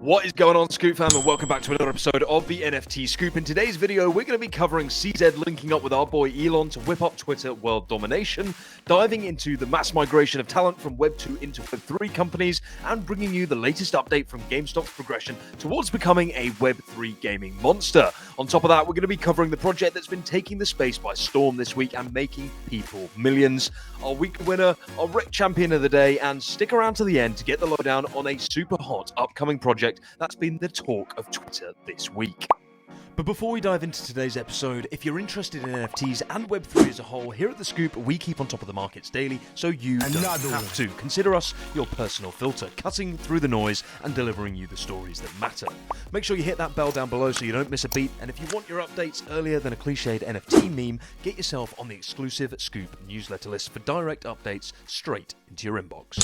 What is going on, Scoop fam, and welcome back to another episode of the NFT Scoop. In today's video, we're going to be covering CZ linking up with our boy Elon to whip up Twitter world domination, diving into the mass migration of talent from Web 2 into Web 3 companies, and bringing you the latest update from Gamestop's progression towards becoming a Web 3 gaming monster. On top of that, we're going to be covering the project that's been taking the space by storm this week and making people millions, our weekly winner, our REKT champion of the day, and stick around to the end to get the lowdown on a super hot upcoming project that's been the talk of Twitter this week. But before we dive into today's episode, if you're interested in NFTs and Web3 as a whole, here at The Scoop, we keep on top of the markets daily, so you don't have to. Consider us your personal filter, cutting through the noise and delivering you the stories that matter. Make sure you hit that bell down below so you don't miss a beat, and if you want your updates earlier than a cliched NFT meme, get yourself on the exclusive Scoop newsletter list for direct updates straight into your inbox.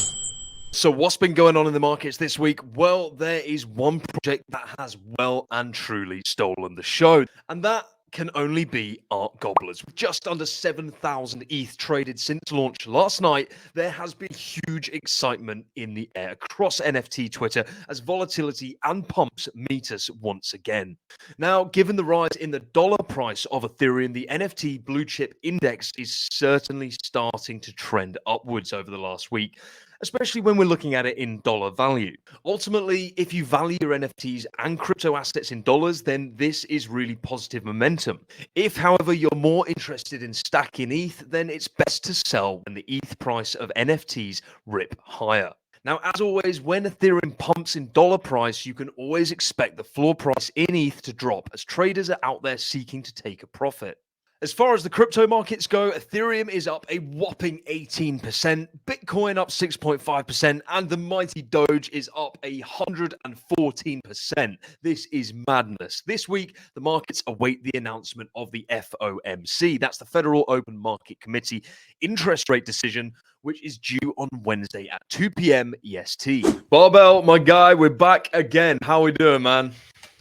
So what's been going on in the markets this week? Well, there is one project that has well and truly stolen the show, and that can only be Art Gobblers. With just under 7,000 ETH traded since launch last night, there has been huge excitement in the air across NFT Twitter as volatility and pumps meet us once again. Now, given the rise in the dollar price of Ethereum, the NFT blue chip index is certainly starting to trend upwards over the last week, especially when we're looking at it in dollar value. Ultimately, if you value your NFTs and crypto assets in dollars, then this is really positive momentum. If, however, you're more interested in stacking ETH, then it's best to sell when the ETH price of NFTs rip higher. Now, as always, when Ethereum pumps in dollar price, you can always expect the floor price in ETH to drop as traders are out there seeking to take a profit. As far as the crypto markets go, Ethereum is up a whopping 18%, Bitcoin up 6.5%, and the mighty Doge is up 114%. This is madness. This week, the markets await the announcement of the FOMC. That's the Federal Open Market Committee interest rate decision, which is due on Wednesday at 2 p.m. EST. Barbell, my guy, we're back again. How we doing, man?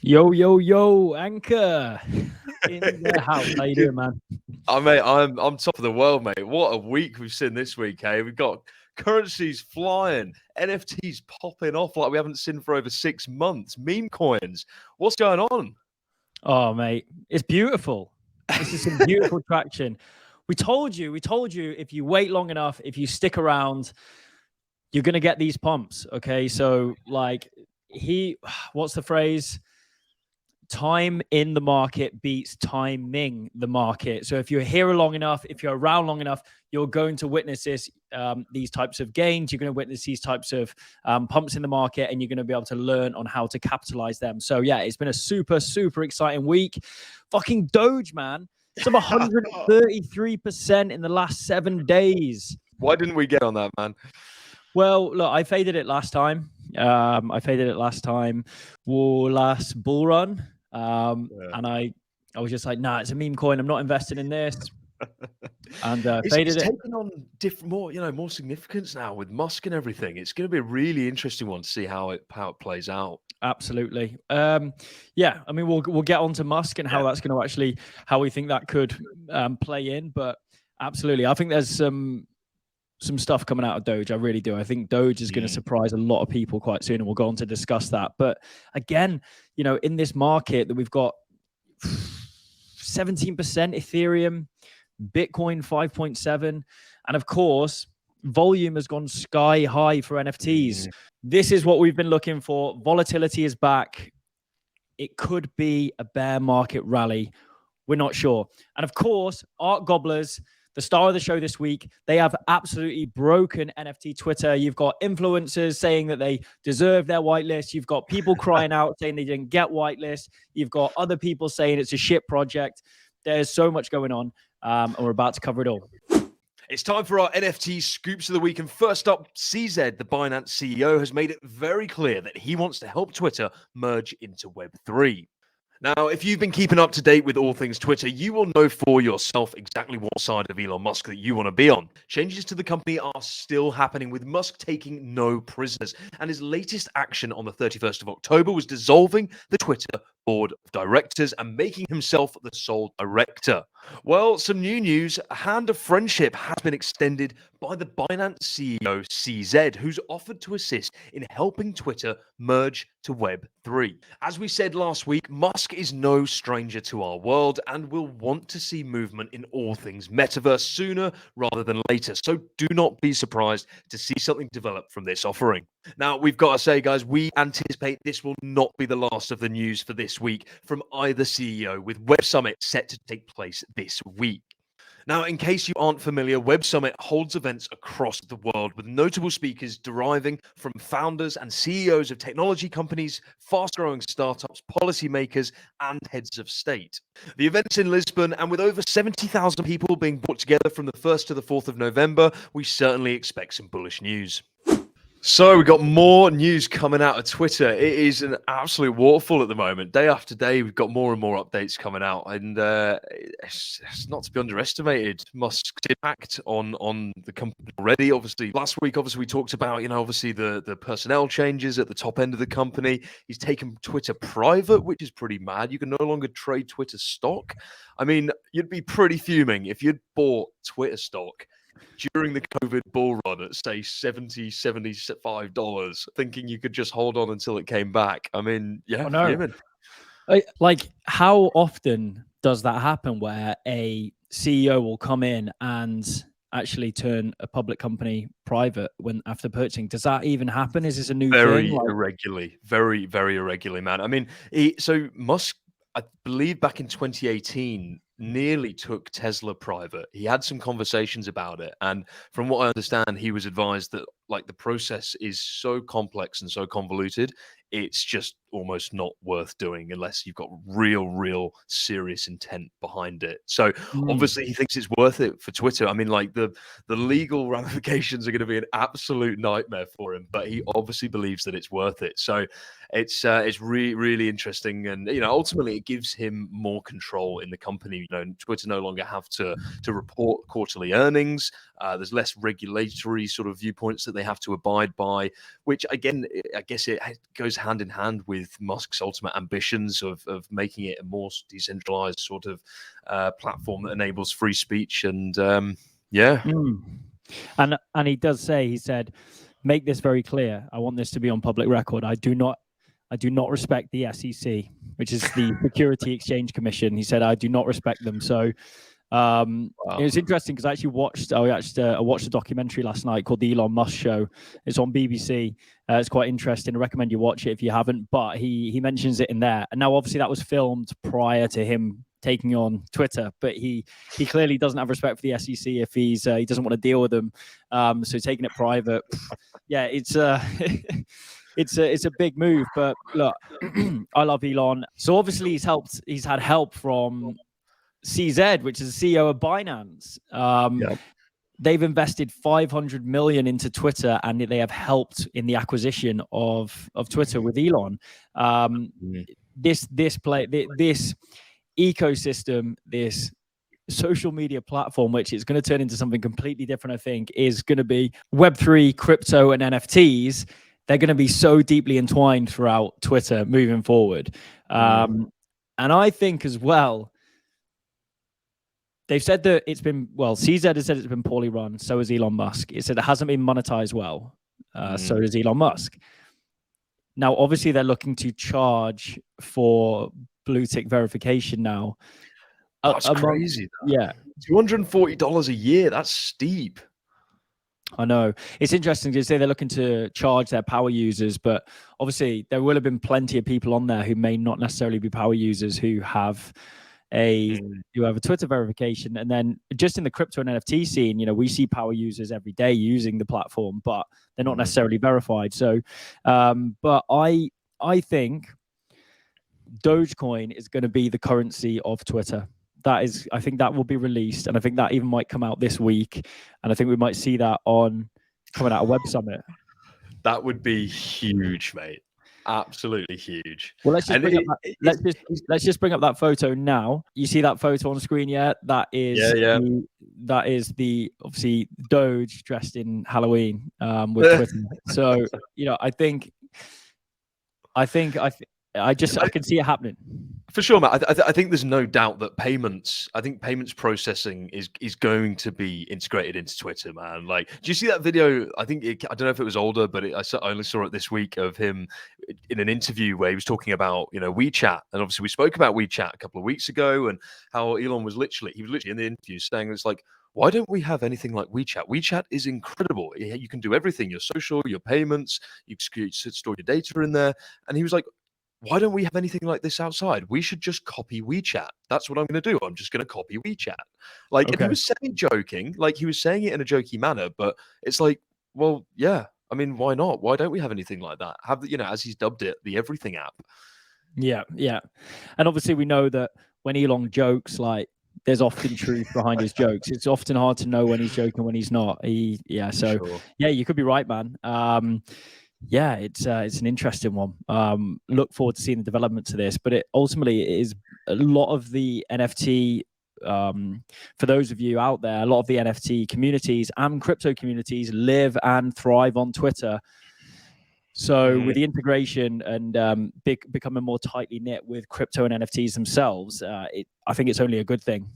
Yo, Anchor in the house. How you doing, man? Mate, I'm top of the world, mate. What a week we've seen this week, hey? We've got currencies flying, NFTs popping off like we haven't seen for over 6 months, meme coins. What's going on? Oh, mate, it's beautiful. This is some beautiful traction. We told you if you wait long enough, if you stick around, you're going to get these pumps, okay? So, like, what's the phrase? Time in the market beats timing the market. So if you're here long enough, if you're around long enough, you're going to witness these types of gains. You're going to witness these types of pumps in the market, and you're going to be able to learn on how to capitalize them. So yeah, it's been a super exciting week. Fucking Doge, man. It's up 133% in the last 7 days. Why didn't we get on that, man? Well, look, I faded it last time. Last bull run. And I was just like, nah, it's a meme coin. I'm not invested in this. And faded it. It's taken on more significance now with Musk and everything. It's going to be a really interesting one to see how it plays out. Absolutely. Yeah, I mean, we'll get on to Musk and how that's going to how we think that could play in. But absolutely, I think there's some stuff coming out of Doge. I really do. I think Doge is going to surprise a lot of people quite soon, and we'll go on to discuss that. But again, in this market that we've got 17% Ethereum, Bitcoin 5.7, and of course, volume has gone sky high for NFTs. This is what we've been looking for. Volatility is back. It could be a bear market rally. We're not sure. And of course, Art Gobblers, the star of the show this week, they have absolutely broken NFT Twitter. You've got influencers saying that they deserve their whitelist. You've got people crying out saying they didn't get whitelist. You've got other people saying it's a shit project. There's so much going on, and we're about to cover it all. It's time for our NFT scoops of the week. And first up, CZ, the Binance CEO, has made it very clear that he wants to help Twitter merge into Web3. Now, if you've been keeping up to date with all things Twitter, you will know for yourself exactly what side of Elon Musk that you want to be on. Changes to the company are still happening, with Musk taking no prisoners. And his latest action on the 31st of October was dissolving the Twitter board of directors and making himself the sole director. Well, some new news. A hand of friendship has been extended by the Binance CEO CZ, who's offered to assist in helping Twitter merge to Web3. As we said last week, Musk is no stranger to our world and will want to see movement in all things metaverse sooner rather than later. So do not be surprised to see something develop from this offering. Now, we've got to say, guys, we anticipate this will not be the last of the news for this week from either CEO, with Web Summit set to take place this week. Now, in case you aren't familiar, Web Summit holds events across the world with notable speakers deriving from founders and CEOs of technology companies, fast-growing startups, policymakers, and heads of state. The event's in Lisbon, and with over 70,000 people being brought together from the 1st to the 4th of November, we certainly expect some bullish news. So we've got more news coming out of Twitter. It is an absolute waterfall at the moment. Day after day, we've got more and more updates coming out, and it's not to be underestimated. Musk's impact on the company already. Obviously, last week, we talked about, obviously the personnel changes at the top end of the company. He's taken Twitter private, which is pretty mad. You can no longer trade Twitter stock. I mean, you'd be pretty fuming if you'd bought Twitter stock during the COVID bull run at, say, $70, $75, thinking you could just hold on until it came back. I mean, yeah, like, how often does that happen where a CEO will come in and actually turn a public company private after purchasing? Does that even happen? Is this a new thing? Very irregularly, very, very irregularly, man. I mean, so Musk, I believe back in 2018, nearly took Tesla private. He had some conversations about it, and from what I understand, he was advised that the process is so complex and so convoluted, it's just almost not worth doing unless you've got real serious intent behind it. So obviously he thinks it's worth it for Twitter. I mean, the legal ramifications are going to be an absolute nightmare for him, but he obviously believes that it's worth it. So it's really interesting, and ultimately it gives him more control in the company. Twitter no longer have to report quarterly earnings. There's less regulatory sort of viewpoints that they have to abide by, which again, I guess it goes hand in hand with Musk's ultimate ambitions of making it a more decentralized sort of platform that enables free speech. And and he does say, he said, make this very clear. I want this to be on public record. I do not respect the SEC, which is the Security Exchange Commission. He said, I do not respect them. So it was interesting because I actually watched a documentary last night called The Elon Musk Show. It's on BBC. It's quite interesting. I recommend you watch it if you haven't, but he mentions it in there. And now obviously that was filmed prior to him taking on Twitter, but he clearly doesn't have respect for the SEC if he doesn't want to deal with them. So taking it private, yeah, it's it's a big move. But look, I love Elon. So obviously he's had help from CZ, which is the CEO of Binance. They've invested $500 million into Twitter, and they have helped in the acquisition of Twitter with Elon. This ecosystem, this social media platform, which is going to turn into something completely different, I think, is going to be Web3, crypto, and NFTs. They're going to be so deeply entwined throughout Twitter moving forward. And I think as well, they've said that CZ has said it's been poorly run. So has Elon Musk. It said it hasn't been monetized well. So does Elon Musk. Now, obviously, they're looking to charge for blue tick verification now. That's crazy. Yeah. $240 a year. That's steep. I know. It's interesting to say they're looking to charge their power users, but obviously there will have been plenty of people on there who may not necessarily be power users who have a Twitter verification. And then just in the crypto and NFT scene, we see power users every day using the platform, but they're not necessarily verified. So, but I think Dogecoin is going to be the currency of Twitter. I think that will be released, and I think that even might come out this week, and I think we might see that coming out of Web Summit. That would be huge, mate. Absolutely huge. Well, let's just bring up that photo now. You see that photo on the screen yet? That is that is the obviously Doge dressed in Halloween with Twitter. So I can see it happening. For sure, Matt. I think there's no doubt that payments processing is going to be integrated into Twitter, man. Like, do you see that video? I don't know if it was older, but I only saw it this week of him in an interview where he was talking about, WeChat, and obviously we spoke about WeChat a couple of weeks ago, and how Elon was literally in the interview saying it's like, why don't we have anything like WeChat? WeChat is incredible. You can do everything: your social, your payments. You can store your data in there, and he was like, why don't we have anything like this outside? We should just copy WeChat. That's what I'm going to do. I'm just going to copy WeChat. Like, and he Okay. was saying joking, like he was saying it in a jokey manner, but it's like, well, yeah. I mean, why not? Why don't we have anything like that? Have the, as he's dubbed it, the everything app. Yeah, yeah. And obviously we know that when Elon jokes, like, there's often truth behind his jokes. It's often hard to know when he's joking, when he's not. So Sure. yeah, you could be right, man. Yeah, it's an interesting one. Look forward to seeing the development to this, but it ultimately is a lot of the NFT. For those of you out there, a lot of the NFT communities and crypto communities live and thrive on Twitter. So with the integration and becoming more tightly knit with crypto and NFTs themselves, I think it's only a good thing.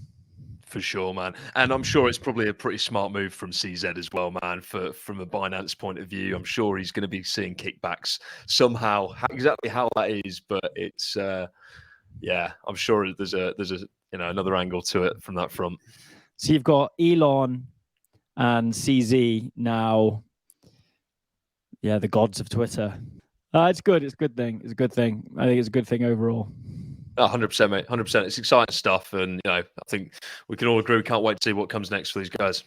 For sure, man. And I'm sure it's probably a pretty smart move from CZ as well, man. From a Binance point of view, I'm sure he's going to be seeing kickbacks somehow. Exactly how that is, but it's yeah, I'm sure there's a another angle to it from that front. So you've got Elon and CZ now. Yeah, the gods of Twitter. It's good. It's a good thing. It's a good thing. I think it's a good thing overall. 100%, mate. 100%. It's exciting stuff, and I think we can all agree. We can't wait to see what comes next for these guys.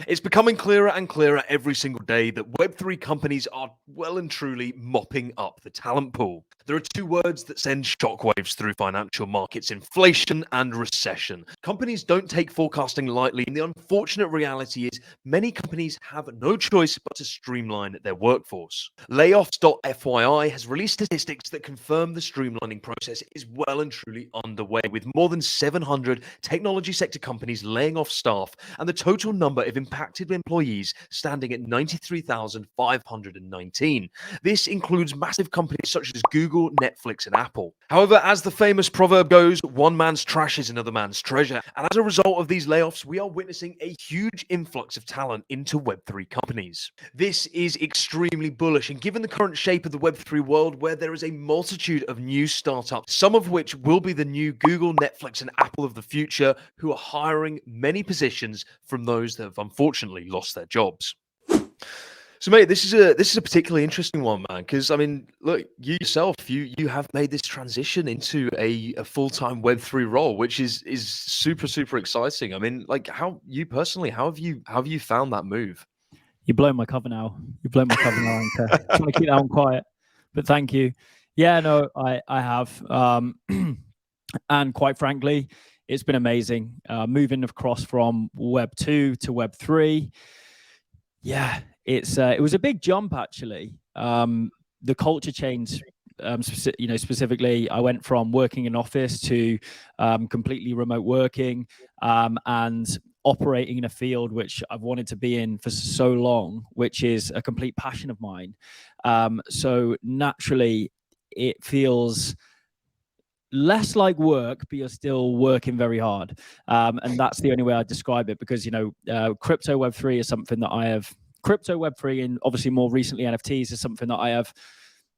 It's becoming clearer and clearer every single day that Web3 companies are well and truly mopping up the talent pool. There are two words that send shockwaves through financial markets: inflation and recession. Companies don't take forecasting lightly, and the unfortunate reality is many companies have no choice but to streamline their workforce. Layoffs.fyi has released statistics that confirm the streamlining process is well and truly underway, with more than 700 technology sector companies laying off staff, and the total number of impacted employees standing at 93,519. This includes massive companies such as Google, Netflix, and Apple. However, as the famous proverb goes, one man's trash is another man's treasure. And as a result of these layoffs, we are witnessing a huge influx of talent into Web3 companies. This is extremely bullish, and given the current shape of the Web3 world, where there is a multitude of new startups, some of which will be the new Google, Netflix, and Apple of the future, who are hiring many positions from those that have unfortunately lost their jobs. So, mate, this is a particularly interesting one, man, because I mean, look, you yourself, you have made this transition into a full-time Web3 role, which is super exciting. I mean, like, how you personally, how have you found that move? You blow my cover now. You blow my cover now, Anchor. Trying to keep that one quiet, but thank you. Yeah, no, I have, and quite frankly, it's been amazing. Moving across from Web 2 to Web 3. Yeah, it was a big jump actually. The culture change, specifically, I went from working in office to completely remote working, and operating in a field which I've wanted to be in for so long, which is a complete passion of mine. So naturally, it feels less like work, but you're still working very hard. And that's the only way I describe it, because, crypto Web3 is something that I have, crypto Web3 and obviously more recently NFTs is something that I have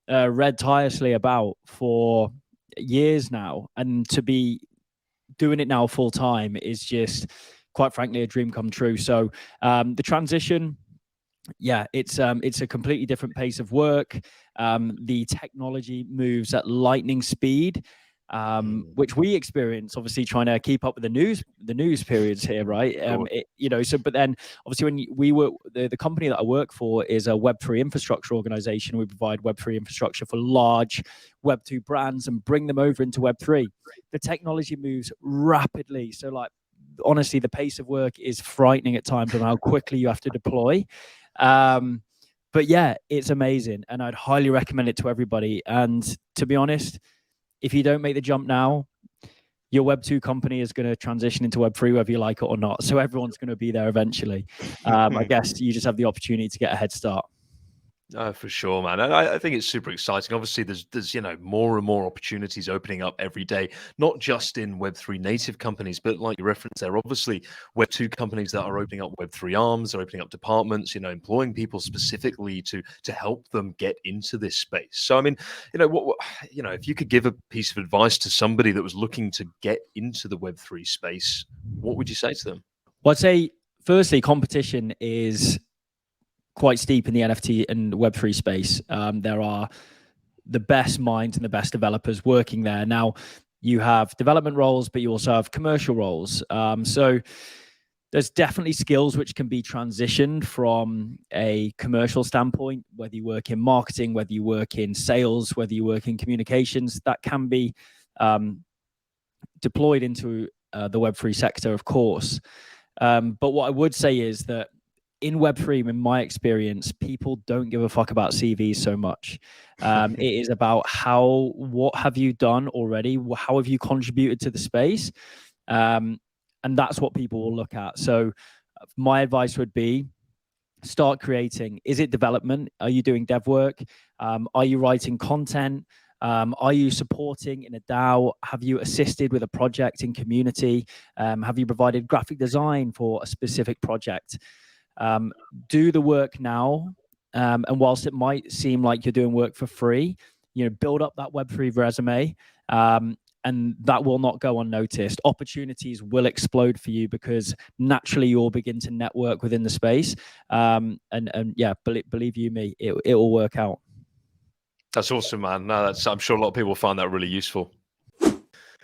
read tirelessly about for years now. And to be doing it now full time is just, quite frankly, a dream come true. So the transition, yeah, it's a completely different pace of work. The technology moves at lightning speed, which we experience, obviously trying to keep up with the news periods here, right? But then obviously when we work, the company that I work for is a Web3 infrastructure organization. We provide Web3 infrastructure for large Web2 brands and bring them over into Web3. The technology moves rapidly. So, like, honestly, the pace of work is frightening at times on how quickly you have to deploy. But yeah, it's amazing, and I'd highly recommend it to everybody. And to be honest, if you don't make the jump now, your Web2 company is going to transition into Web3, whether you like it or not. So everyone's going to be there eventually. I guess you just have the opportunity to get a head start. For sure, man. And I think it's super exciting. Obviously, there's more and more opportunities opening up every day, not just in Web3 native companies, but like you referenced there, obviously Web2 companies that are opening up Web3 arms, are opening up departments, employing people specifically to help them get into this space. So, I mean, if you could give a piece of advice to somebody that was looking to get into the Web3 space, what would you say to them? Well, I'd say, firstly, competition is quite steep in the NFT and Web3 space. There are the best minds and the best developers working there. Now, you have development roles, but you also have commercial roles. So there's definitely skills which can be transitioned from a commercial standpoint, whether you work in marketing, whether you work in sales, whether you work in communications, that can be deployed into the Web3 sector, of course. But what I would say is that in Web3, in my experience, people don't give a fuck about CVs so much. It is about what have you done already? How have you contributed to the space? And that's what people will look at. So my advice would be start creating. Is it development? Are you doing dev work? Are you writing content? Are you supporting in a DAO? Have you assisted with a project in community? Have you provided graphic design for a specific project? Do the work now, and whilst it might seem like you're doing work for free, build up that Web3 resume, and that will not go unnoticed. Opportunities will explode for you because naturally you'll begin to network within the space, and yeah, believe you me, it will work out. That's awesome, man. No, I'm sure a lot of people find that really useful.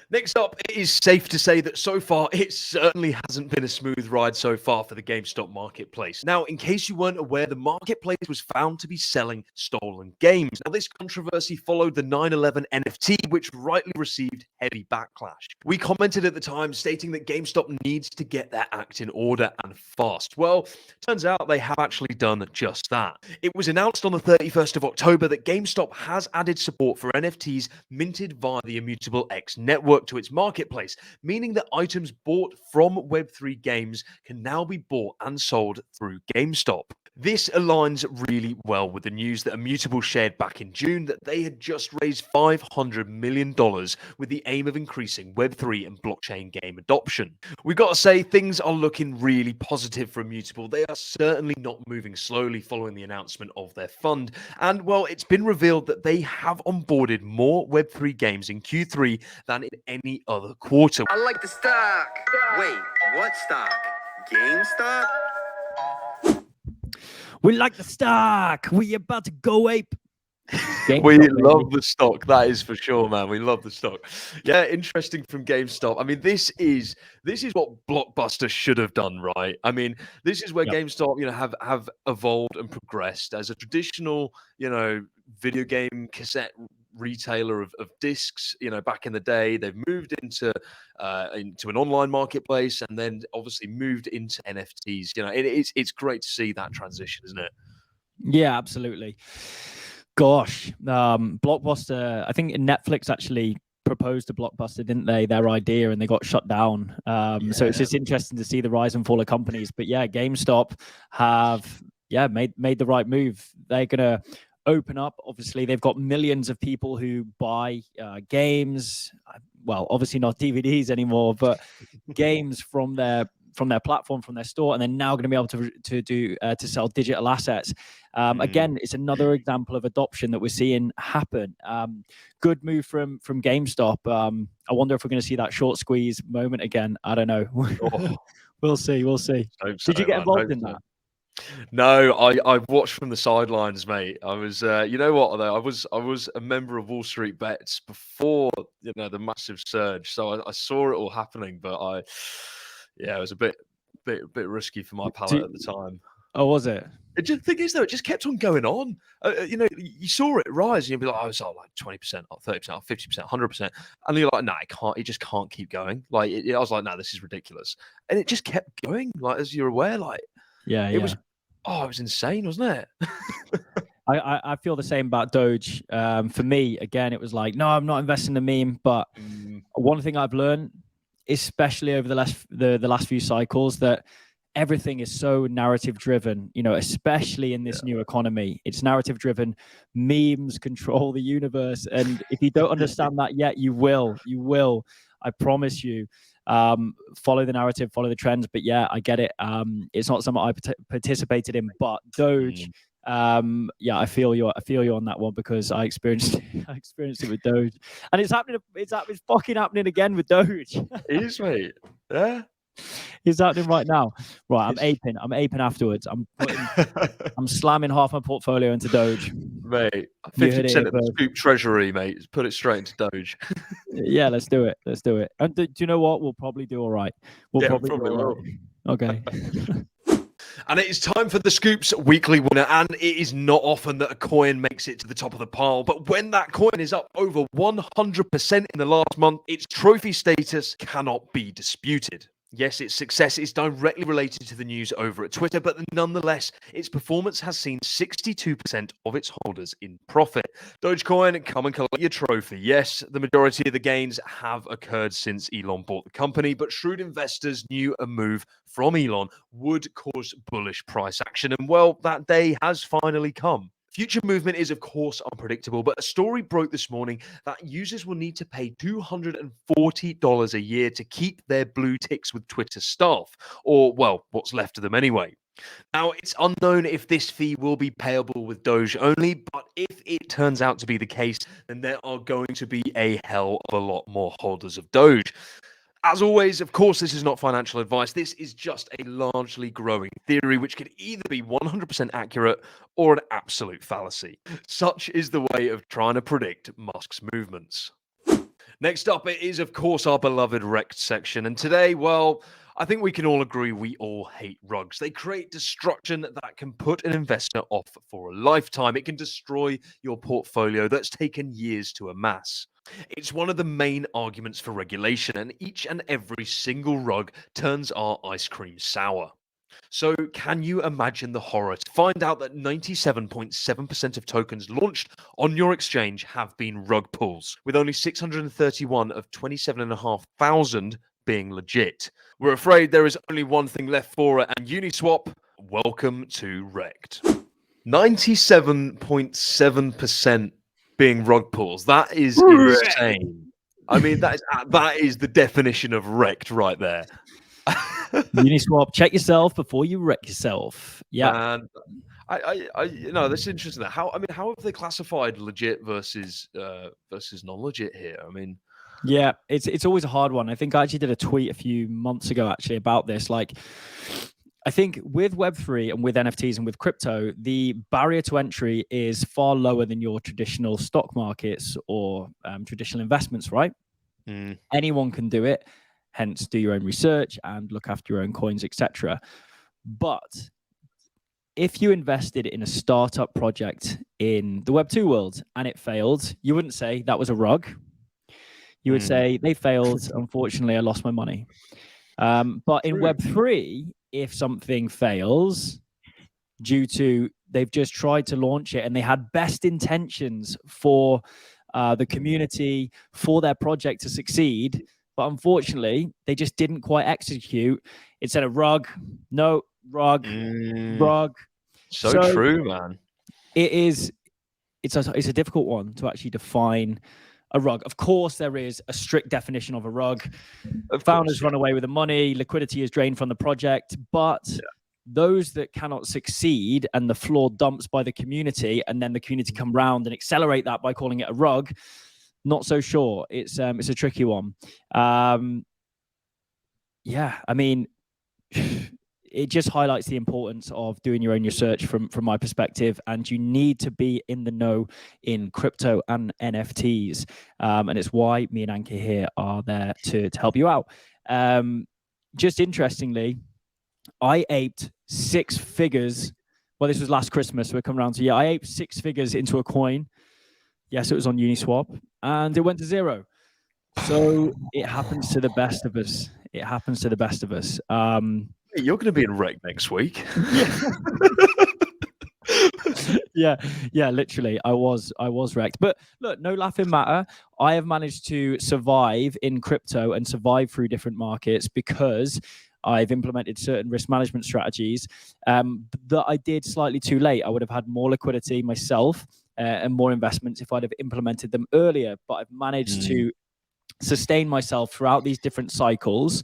Next up, it is safe to say that so far, it certainly hasn't been a smooth ride so far for the Gamestop marketplace. Now, in case you weren't aware, the marketplace was found to be selling stolen games. Now, this controversy followed the 9/11 NFT, which rightly received heavy backlash. We commented at the time stating that GameStop needs to get their act in order and fast. Well, turns out they have actually done just that. It was announced on the 31st of October that GameStop has added support for NFTs minted via the Immutable X network to its marketplace, meaning that items bought from Web3 games can now be bought and sold through GameStop. This aligns really well with the news that Immutable shared back in June that they had just raised $500 million with the aim of increasing Web3 and blockchain game adoption. We've got to say, things are looking really positive for Immutable. They are certainly not moving slowly following the announcement of their fund. And, well, it's been revealed that they have onboarded more Web3 games in Q3 than in any other quarter. I like the stock. Wait, what stock? GameStop? We like the stock. We about to go ape. We love the stock, that is for sure, man. We love the stock. Yeah, interesting from GameStop. I mean, this is what Blockbuster should have done, right? I mean, this is where GameStop, have evolved and progressed as a traditional, video game cassette retailer of discs. Back in the day, they've moved into an online marketplace, and then obviously moved into NFTs. It's great to see that transition, isn't it? Yeah, absolutely. Gosh, Blockbuster, I think Netflix actually proposed to Blockbuster, didn't they, their idea, and they got shut down. So it's just interesting to see the rise and fall of companies. But yeah, GameStop have made the right move. They're going to open up. Obviously, they've got millions of people who buy games. Well, obviously not DVDs anymore, but games from their platform, from their store, and they're now going to be able to sell digital assets. Again, it's another example of adoption that we're seeing happen. Good move from GameStop. I wonder if we're going to see that short squeeze moment again. I don't know. We'll see. Did you get involved in that? No, I watched from the sidelines, mate. I was, you know what though, I was a member of Wall Street Bets before the massive surge, so I saw it all happening, but it was a bit risky for my palate at the time. Oh, was it? The thing is, though, it just kept on going on. You saw it rise, and you'd be like, "Oh, it's like 20%, or 30%, or 50%, 100%," and you're like, "No, it can't. It just can't keep going." Like, I was like, "No, this is ridiculous," and it just kept going. Like, as you're aware, like, it was insane, wasn't it? I feel the same about Doge. For me, again, it was like, no, I'm not investing in the meme. But one thing I've learned, especially over the last few cycles, that everything is so narrative driven, you know, especially in this new economy. It's narrative driven. Memes control the universe. And if you don't understand that yet, you will. I promise you. Follow the narrative, follow the trends. But yeah, I get it. It's not something I participated in, but Doge. Yeah, I feel you on that one, because I experienced it with Doge, and it's fucking happening again with Doge. It is, mate. Yeah. It's happening right now. Right, I'm aping afterwards. I'm slamming half my portfolio into Doge. Mate, 50% of the Scoop treasury, mate. Put it straight into Doge. Yeah, let's do it. And do you know what? We'll probably do all right. We'll probably will. Okay. And it is time for the Scoop's weekly winner. And it is not often that a coin makes it to the top of the pile. But when that coin is up over 100% in the last month, its trophy status cannot be disputed. Yes, its success is directly related to the news over at Twitter, but nonetheless, its performance has seen 62% of its holders in profit. Dogecoin, come and collect your trophy. Yes, the majority of the gains have occurred since Elon bought the company, but shrewd investors knew a move from Elon would cause bullish price action, and well, that day has finally come. Future movement is, of course, unpredictable, but a story broke this morning that users will need to pay $240 a year to keep their blue ticks with Twitter staff, or, well, what's left of them anyway. Now, it's unknown if this fee will be payable with Doge only, but if it turns out to be the case, then there are going to be a hell of a lot more holders of Doge. As always, of course, this is not financial advice. This is just a largely growing theory, which could either be 100% accurate or an absolute fallacy. Such is the way of trying to predict Musk's movements. Next up, it is, of course, our beloved REKT section. And today, well, I think we can all agree we all hate rugs. They create destruction that can put an investor off for a lifetime. It can destroy your portfolio that's taken years to amass. It's one of the main arguments for regulation, and each and every single rug turns our ice cream sour. So can you imagine the horror to find out that 97.7% of tokens launched on your exchange have been rug pulls, with only 631 of 27,500 being legit? We're afraid there is only one thing left for it, and Uniswap, welcome to REKT. 97.7% being rug pulls. That is insane. I mean, that is the definition of REKT right there. Uniswap, check yourself before you wreck yourself. Yeah. And you know, that's interesting. How have they classified legit versus non-legit here? I mean, yeah, it's always a hard one. I think I actually did a tweet a few months ago actually about this. Like, I think with Web3 and with NFTs and with crypto, the barrier to entry is far lower than your traditional stock markets or traditional investments, right? Anyone can do it. Hence, do your own research and look after your own coins, etc. But if you invested in a startup project in the Web2 world and it failed, you wouldn't say that was a rug. You would say they failed. Unfortunately, I lost my money. But in Web3, if something fails due to they've just tried to launch it and they had best intentions for the community, for their project to succeed, but unfortunately, they just didn't quite execute. It said a rug, no, rug. So true, man. It's a difficult one to actually define a rug. Of course, there is a strict definition of a rug. Founders run away with the money, liquidity is drained from the project, but those that cannot succeed and the floor dumps by the community, and then the community come round and accelerate that by calling it a rug, not so sure. It's a tricky one. Yeah, I mean, it just highlights the importance of doing your own research from my perspective, and you need to be in the know in crypto and NFTs, and it's why me and Anke here are there to help you out. Just interestingly, I aped 6 figures. Well, this was last Christmas, so we're coming around to, I aped 6 figures into a coin. Yes, it was on Uniswap, and it went to 0. So it happens to the best of us. It happens to the best of us. You're going to be in REKT next week. Yeah, literally, I was REKT. But look, no laughing matter. I have managed to survive in crypto and survive through different markets because I've implemented certain risk management strategies that I did slightly too late. I would have had more liquidity myself and more investments if I'd have implemented them earlier. But I've managed to sustain myself throughout these different cycles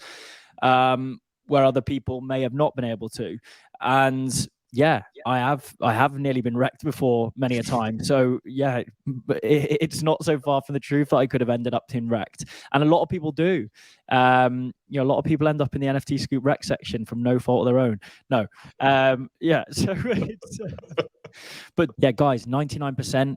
where other people may have not been able to. And yeah, I have nearly been wrecked before many a time. So yeah, but it's not so far from the truth that I could have ended up being wrecked. And a lot of people do. A lot of people end up in the NFT Scoop REKT section from no fault of their own. No. Yeah. So it's, but yeah, guys, 99%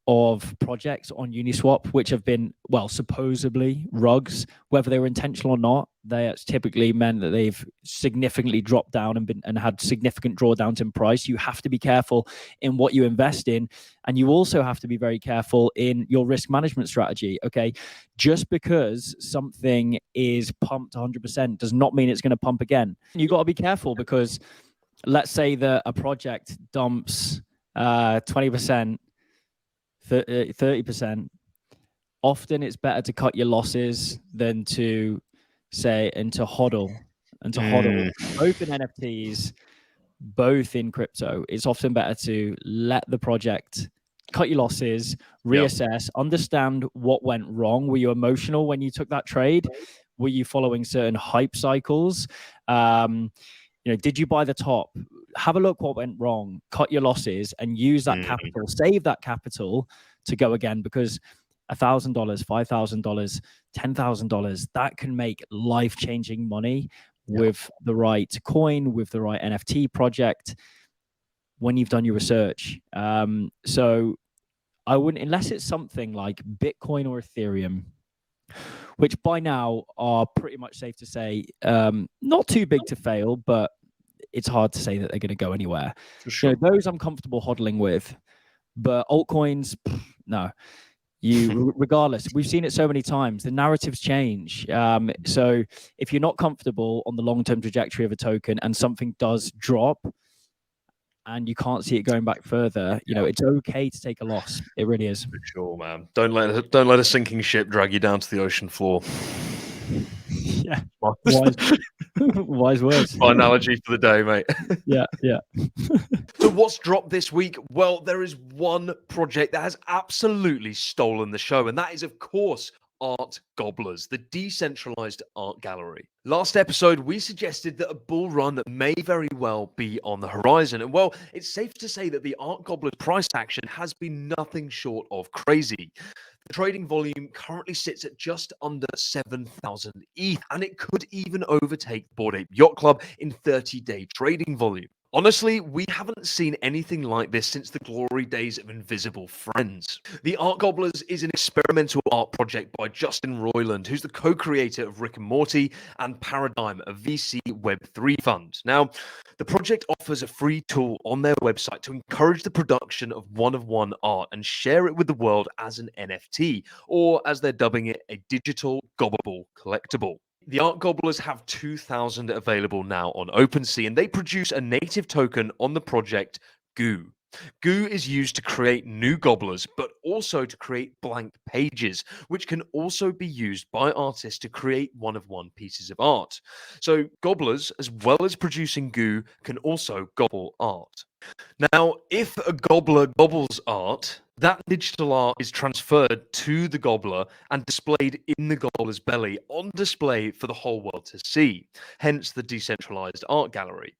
of projects on Uniswap, which have been, well, supposedly rugs, whether they were intentional or not, that's typically meant that they've significantly dropped down and had significant drawdowns in price. You have to be careful in what you invest in, and you also have to be very careful in your risk management strategy. Okay, just because something is pumped 100% does not mean it's going to pump again. You got to be careful, because let's say that a project dumps 20%. 30%. Often it's better to cut your losses than to say and to hodl both in NFTs, both in crypto. It's often better to let the project cut your losses, reassess, understand what went wrong. Were you emotional when you took that trade? Were you following certain hype cycles? Did you buy the top? Have a look what went wrong, cut your losses, and use that capital, save that capital to go again, because $1,000, $5,000, $10,000, that can make life-changing money with the right coin, with the right NFT project, when you've done your research. So I wouldn't, unless it's something like Bitcoin or Ethereum, which by now are pretty much safe to say not too big to fail, but it's hard to say that they're going to go anywhere. For sure. Those I'm comfortable hodling with, but altcoins, no. Regardless, we've seen it so many times. The narratives change. So if you're not comfortable on the long-term trajectory of a token and something does drop and you can't see it going back further, it's okay to take a loss. It really is. For sure, man. Don't let a sinking ship drag you down to the ocean floor. Yeah. Wise words. My analogy for the day, mate. Yeah. So what's dropped this week? Well, there is one project that has absolutely stolen the show, and that is, of course, Art Gobblers, the decentralized art gallery. Last episode, we suggested that a bull run may very well be on the horizon. And well, it's safe to say that the Art Gobblers price action has been nothing short of crazy. The trading volume currently sits at just under 7,000 ETH, and it could even overtake Bored Ape Yacht Club in 30-day trading volume. Honestly, we haven't seen anything like this since the glory days of Invisible Friends. The Art Gobblers is an experimental art project by Justin Roiland, who's the co-creator of Rick and Morty and Paradigm, a VC Web3 fund. Now, the project offers a free tool on their website to encourage the production of one-of-one art and share it with the world as an NFT, or as they're dubbing it, a digital gobbable collectible. The Art Gobblers have 2,000 available now on OpenSea, and they produce a native token on the project Goo. Goo is used to create new gobblers, but also to create blank pages, which can also be used by artists to create one-of-one pieces of art. So gobblers, as well as producing Goo, can also gobble art. Now, if a gobbler gobbles art, that digital art is transferred to the gobbler and displayed in the gobbler's belly on display for the whole world to see, hence the decentralized art gallery.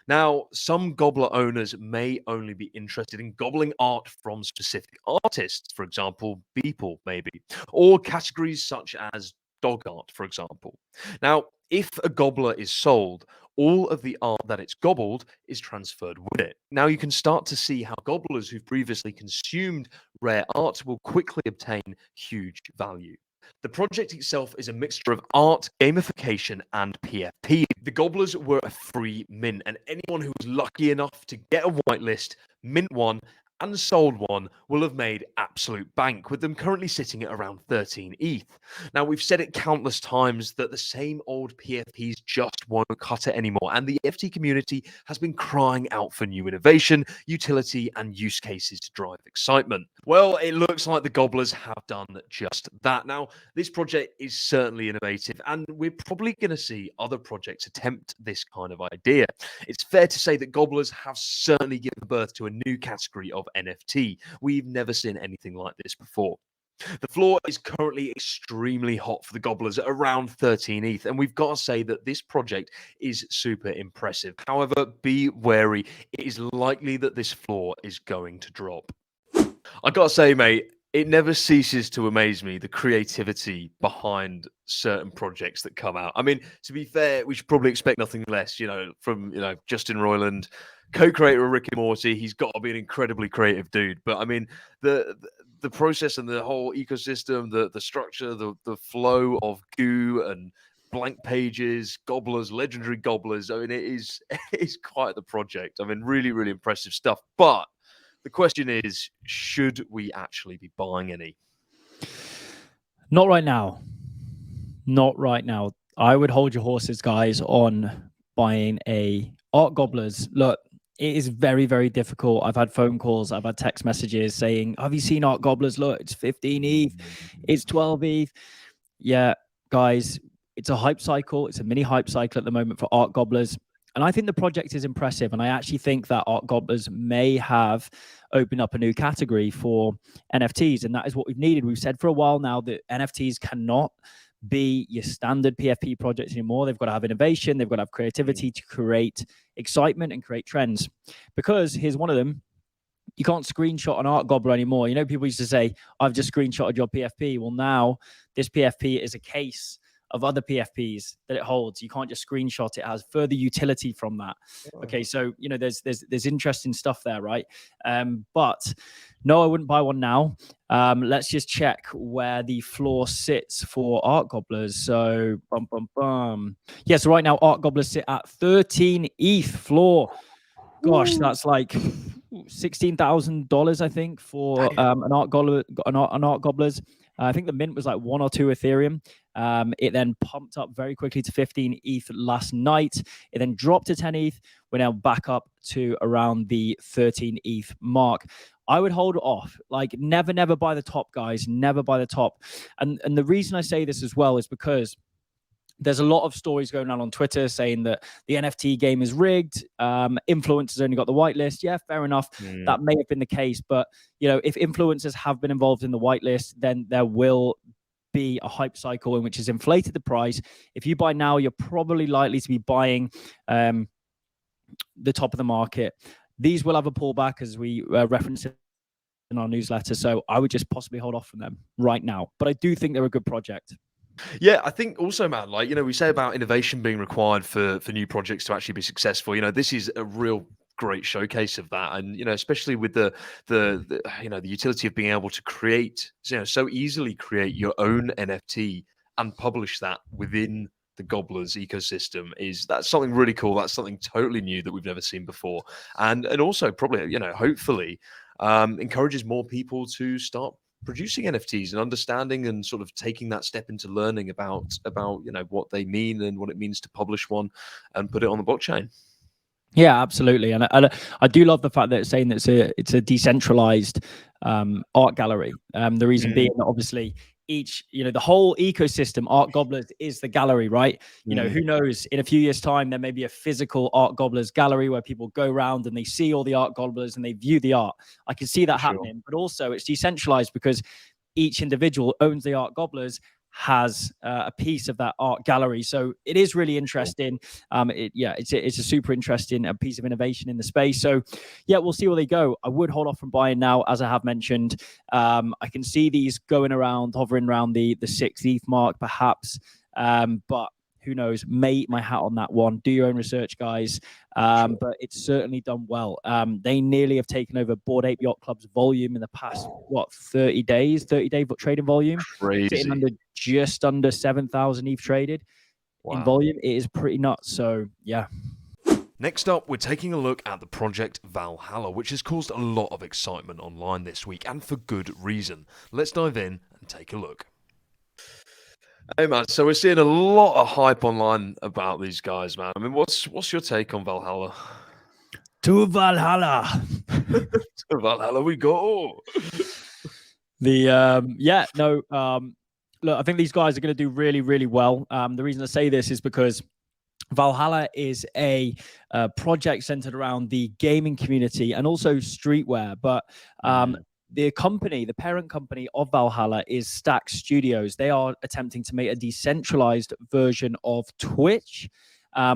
Now, some gobbler owners may only be interested in gobbling art from specific artists, for example, Beeple maybe, or categories such as dog art, for example. Now, if a gobbler is sold, all of the art that it's gobbled is transferred with it. Now you can start to see how gobblers who've previously consumed rare art will quickly obtain huge value. The project itself is a mixture of art, gamification, and PFP. The Gobblers were a free mint, and anyone who was lucky enough to get a whitelist, mint one, and sold one will have made absolute bank, with them currently sitting at around 13 ETH. Now, we've said it countless times that the same old PFPs just won't cut it anymore, and the NFT community has been crying out for new innovation, utility, and use cases to drive excitement. Well, it looks like the Gobblers have done just that. Now, this project is certainly innovative, and we're probably going to see other projects attempt this kind of idea. It's fair to say that Gobblers have certainly given birth to a new category of NFT. We've never seen anything like this before. The floor is currently extremely hot for the Gobblers at around 13 ETH, and we've got to say that this project is super impressive. However, be wary. It is likely that this floor is going to drop. I got to say, mate, it never ceases to amaze me, the creativity behind certain projects that come out. I mean, to be fair, we should probably expect nothing less, from, Justin Roiland, co-creator of Rick and Morty. He's got to be an incredibly creative dude. But I mean, the process and the whole ecosystem, the structure, the flow of goo and blank pages, Gobblers, legendary Gobblers. I mean, it is quite the project. I mean, really, really impressive stuff. But the question is, should we actually be buying any? Not right now. Not right now. I would hold your horses, guys, on buying a Art Gobblers. Look, it is very, very difficult. I've had phone calls, I've had text messages saying, have you seen Art Gobblers? Look, it's 15 ETH, it's 12 ETH. Yeah, guys, it's a hype cycle. It's a mini hype cycle at the moment for Art Gobblers. And I think the project is impressive. And I actually think that Art Gobblers may have opened up a new category for NFTs. And that is what we've needed. We've said for a while now that NFTs cannot be your standard PFP projects anymore. They've got to have innovation. They've got to have creativity to create excitement and create trends. Because here's one of them. You can't screenshot an Art Gobbler anymore. People used to say, I've just screenshotted your PFP. Well, now this PFP is a case of other PFPs that it holds. You can't just screenshot it. It has further utility from that. Okay, so there's interesting stuff there, right? But no, I wouldn't buy one now. Let's just check where the floor sits for Art Gobblers. So yeah, so right now Art Gobblers sit at 13 ETH floor. Gosh, that's like $16,000, I think, for an Art Gobblers. I think the mint was like 1 or 2 Ethereum. It then pumped up very quickly to 15 ETH last night. It then dropped to 10 ETH. We're now back up to around the 13 ETH mark. I would hold off. Like, never buy the top, guys. Never buy the top. And the reason I say this as well is because there's a lot of stories going on Twitter saying that the NFT game is rigged. Influencers only got the whitelist. Yeah, fair enough. That may have been the case. But, if influencers have been involved in the whitelist, then there will be a hype cycle in which has inflated the price. If you buy now, you're probably likely to be buying the top of the market. These will have a pullback, as we referenced in our newsletter. So I would just possibly hold off from them right now. But I do think they're a good project. Yeah, I think also, man, like, we say about innovation being required for new projects to actually be successful. This is a real great showcase of that. And, especially with the utility of being able to create, so easily create your own NFT and publish that within the Gobblers ecosystem, that's something really cool. That's something totally new that we've never seen before. And also probably, hopefully encourages more people to start producing NFTs and understanding and sort of taking that step into learning about what they mean and what it means to publish one and put it on the blockchain. Yeah, absolutely. And I do love the fact that it's saying that it's a decentralized art gallery. The reason being that obviously the whole ecosystem, Art Gobblers is the gallery, right? Who knows, in a few years' time, there may be a physical Art Gobblers gallery where people go around and they see all the Art Gobblers and they view the art. I can see that happening, but also it's decentralized because each individual owns the Art Gobblers, has a piece of that art gallery. So it is really interesting. It's a super interesting piece of innovation in the space. So yeah, we'll see where they go. I would hold off from buying now, as I have mentioned. I can see these hovering around the 6 ETH mark, perhaps. But who knows? May eat my hat on that one. Do your own research, guys. But it's certainly done well. They nearly have taken over Bored Ape Yacht Club's volume in the past, 30 days, 30-day trading volume. Crazy. Sitting just under 7,000 ETH traded in volume. It is pretty nuts. So, yeah. Next up, we're taking a look at the project Valhalla, which has caused a lot of excitement online this week, and for good reason. Let's dive in and take a look. Hey man, so we're seeing a lot of hype online about these guys, man. I mean, what's your take on Valhalla? To Valhalla. To Valhalla we go. Look, I think these guys are going to do really, really well. The reason I say this is because Valhalla is a project centered around the gaming community and also streetwear. But the parent company of Valhalla is Stack Studios. They are attempting to make a decentralized version of Twitch.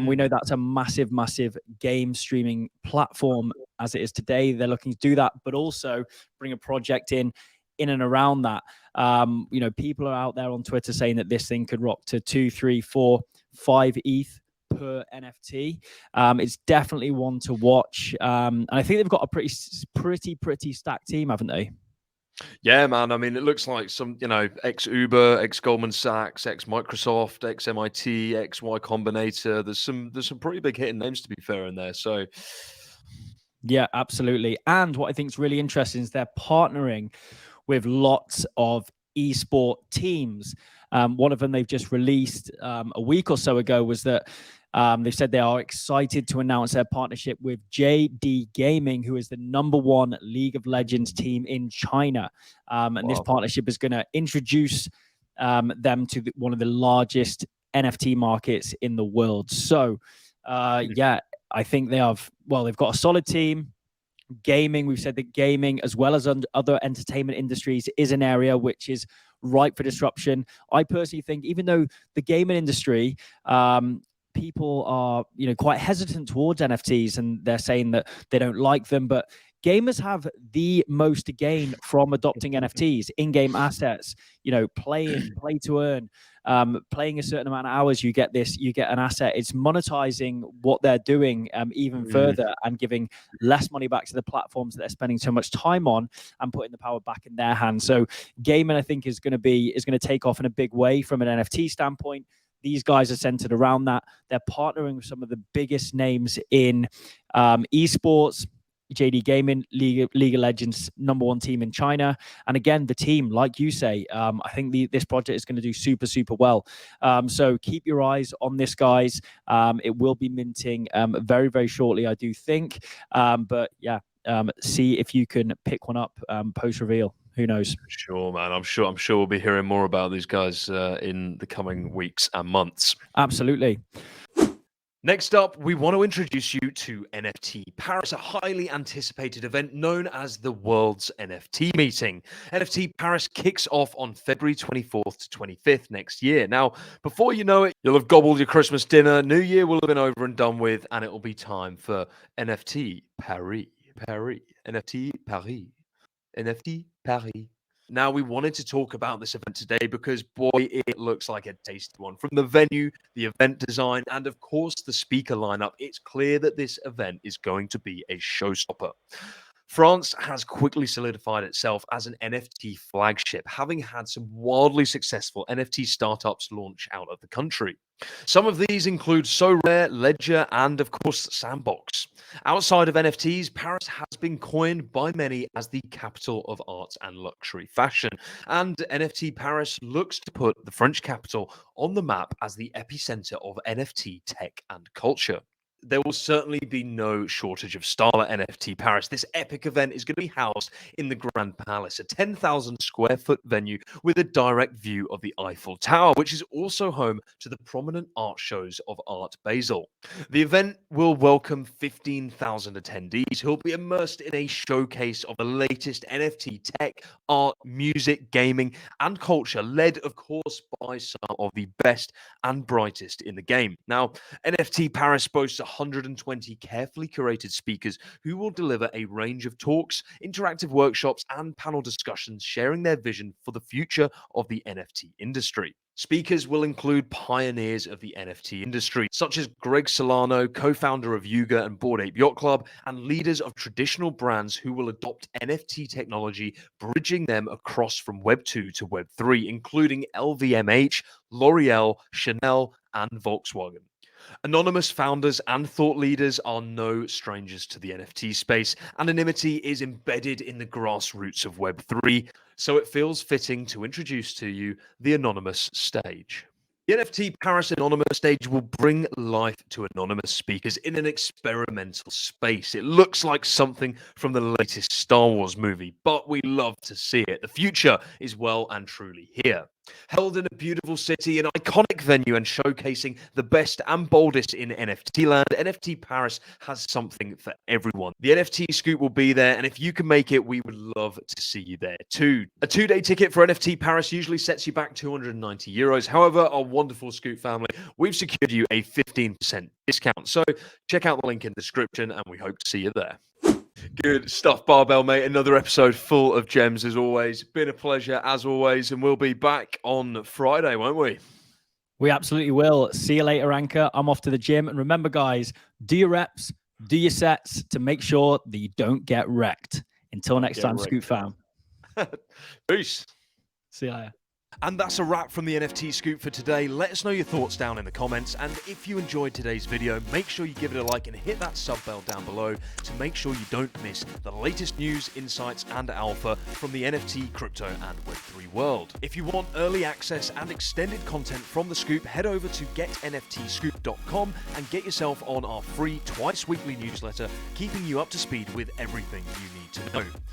We know that's a massive, massive game streaming platform as it is today. They're looking to do that, but also bring a project in and around that. People are out there on Twitter saying that this thing could rock to 2, 3, 4, 5 ETH per NFT. It's definitely one to watch. And I think they've got a pretty stacked team, haven't they? Yeah, man. I mean, it looks like some, ex-Uber, ex-Goldman Sachs, ex-Microsoft, ex-MIT, ex-Y Combinator. There's some pretty big hitting names, to be fair, in there. So, yeah, absolutely. And what I think is really interesting is they're partnering with lots of esport teams. One of them they've just released a week or so ago was that they've said they are excited to announce their partnership with JD Gaming, who is the #1 League of Legends team in China. This partnership is going to introduce them to one of the largest NFT markets in the world. So, I think they've got a solid team. Gaming, we've said that gaming, as well as other entertainment industries, is an area which is ripe for disruption. I personally think, even though the gaming industry, people are quite hesitant towards NFTs, and they're saying that they don't like them, but gamers have the most to gain from adopting NFTs, in-game assets, play to earn. Playing a certain amount of hours, you get an asset. It's monetizing what they're doing even further and giving less money back to the platforms that they're spending so much time on and putting the power back in their hands. So gaming, I think, is going to take off in a big way from an NFT standpoint. These guys are centered around that. They're partnering with some of the biggest names in esports. JD Gaming, League of Legends, #1 team in China. And again, the team, like you say, I think this project is going to do super, super well. So keep your eyes on this, guys. It will be minting very, very shortly, I do think. But yeah, see if you can pick one up post-reveal. Who knows? Sure, man. I'm sure we'll be hearing more about these guys in the coming weeks and months. Absolutely. Next up, we want to introduce you to NFT Paris, a highly anticipated event known as the World's NFT Meeting. NFT Paris kicks off on February 24th to 25th next year. Now, before you know it, you'll have gobbled your Christmas dinner, New Year will have been over and done with, and it will be time for NFT Paris. NFT Paris. NFT Paris. Now, we wanted to talk about this event today because, boy, it looks like a tasty one. From the venue, the event design, and of course, the speaker lineup, it's clear that this event is going to be a showstopper. France has quickly solidified itself as an NFT flagship, having had some wildly successful NFT startups launch out of the country. Some of these include SoRare, Ledger, and of course, Sandbox. Outside of NFTs, Paris has been coined by many as the capital of art and luxury fashion, and NFT Paris looks to put the French capital on the map as the epicenter of NFT tech and culture. There will certainly be no shortage of style at NFT Paris. This epic event is going to be housed in the Grand Palace, a 10,000 square foot venue with a direct view of the Eiffel Tower, which is also home to the prominent art shows of Art Basel. The event will welcome 15,000 attendees who will be immersed in a showcase of the latest NFT tech, art, music, gaming, and culture, led, of course, by some of the best and brightest in the game. Now, NFT Paris boasts 120 carefully curated speakers who will deliver a range of talks, interactive workshops, and panel discussions sharing their vision for the future of the NFT industry. Speakers will include pioneers of the NFT industry, such as Greg Solano, co-founder of Yuga and Bored Ape Yacht Club, and leaders of traditional brands who will adopt NFT technology, bridging them across from Web 2 to Web 3, including LVMH, L'Oreal, Chanel, and Volkswagen. Anonymous founders and thought leaders are no strangers to the NFT space. Anonymity is embedded in the grassroots of Web3, so it feels fitting to introduce to you the Anonymous stage. The NFT Paris Anonymous stage will bring life to anonymous speakers in an experimental space. It looks like something from the latest Star Wars movie, but we love to see it. The future is well and truly here. Held in a beautiful city, an iconic venue, and showcasing the best and boldest in NFT land, NFT Paris has something for everyone. The NFT Scoop will be there, and if you can make it, we would love to see you there too. A 2-day ticket for NFT Paris usually sets you back €290. However, our wonderful Scoop family, we've secured you a 15% discount. So check out the link in the description, and we hope to see you there. Good stuff, Barbell, mate. Another episode full of gems as always. Been a pleasure as always, and we'll be back on Friday, won't we? We absolutely will. See you later, Anchor. I'm off to the gym. And remember, guys, do your reps, do your sets to make sure that you don't get wrecked. Until next time, Scoop fam. Peace. See you later. And that's a wrap from the NFT Scoop for today. Let us know your thoughts down in the comments. And if you enjoyed today's video, make sure you give it a like and hit that sub bell down below to make sure you don't miss the latest news, insights, and alpha from the NFT, crypto, and Web3 world. If you want early access and extended content from the Scoop, head over to getnftscoop.com and get yourself on our free twice-weekly newsletter, keeping you up to speed with everything you need to know.